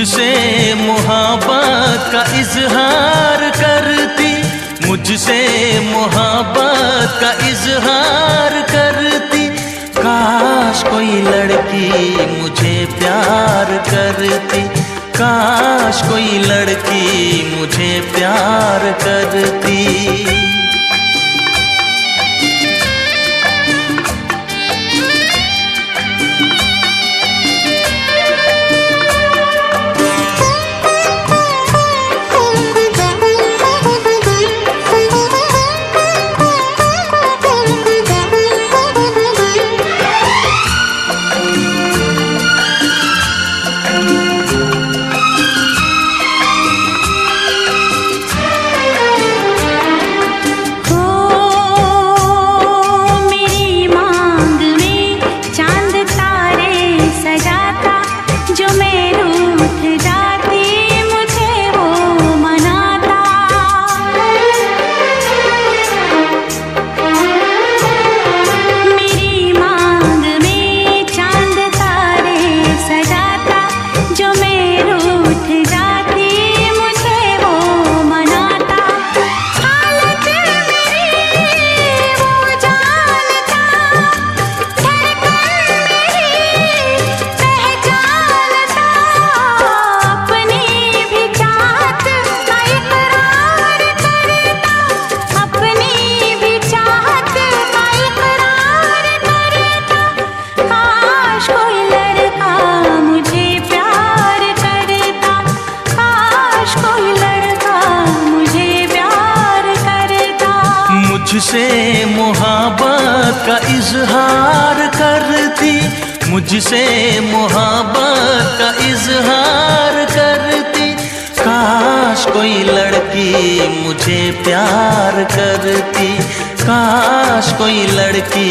मुझसे मोहब्बत का इजहार करती, मुझसे मोहब्बत का इजहार करती। काश कोई लड़की मुझे प्यार करती, काश कोई लड़की मुझे प्यार करती। मुझसे मोहब्बत का इजहार करती, मुझसे मोहब्बत का इजहार करती। काश कोई लड़की मुझे प्यार करती, काश कोई लड़की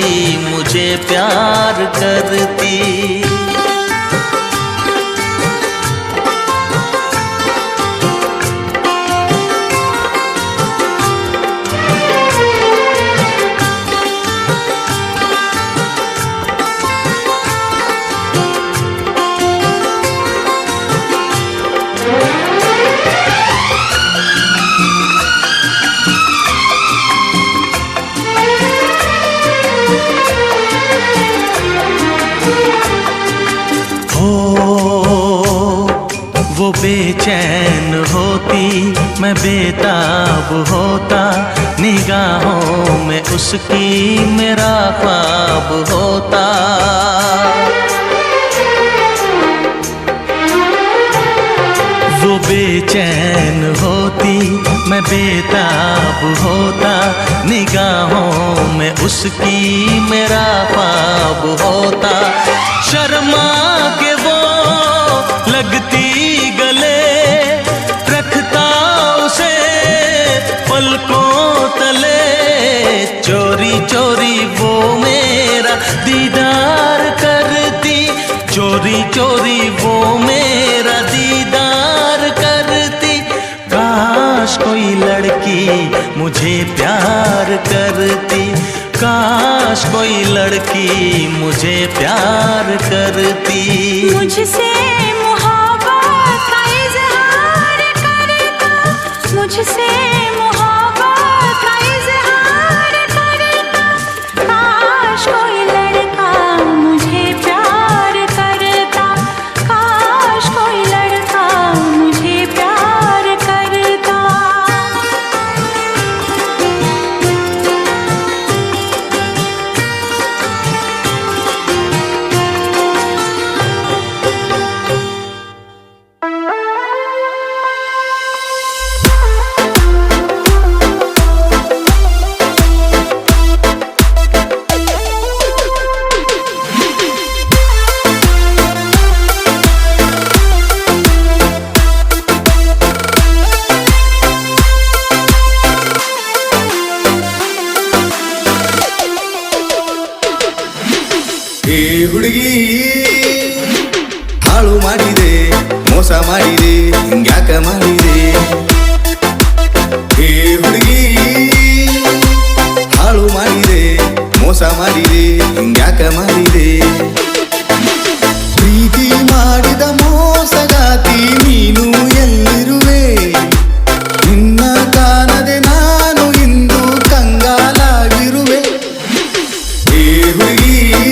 मुझे प्यार करती। वो बेचैन होती, मैं बेताब होता, निगाहों में उसकी मेरा ख्वाब होता। वो बेचैन होती, मैं बेताब होता, निगाहों में उसकी मेरा ख्वाब होता। शर्मा के वो लगती गले, रखता उसे पलकों तले। चोरी चोरी वो मेरा दीदार करती, चोरी चोरी वो मेरा दीदार करती। काश कोई लड़की मुझे प्यार करती, काश कोई लड़की मुझे प्यार करती। मुझसे मोहब्बत का इजहार करता, मुझसे मोहब्बत का इजहार करता। काश कोई लड़का मुझे प्यार करता, काश कोई लड़का मुझे प्यार करता। ಹುಡುಗಿ ಹಾಳು ಮಾಡಿದೆ, ಮೋಸ ಮಾಡಿದೆ, ಹಿಂಗ್ಯಾಕ ಮಾಡಿದೆ? ಹೇ ಹುಡುಗಿ ಹಾಳು ಮಾಡಿದೆ, ಮೋಸ ಮಾಡಿದೆ, ಹಿಂಗ್ಯಾಕ ಮಾಡಿದೆ? ಪ್ರೀತಿ ಮಾಡಿದ ಮೋಸಗಾತಿ ಹುಡುಗಿ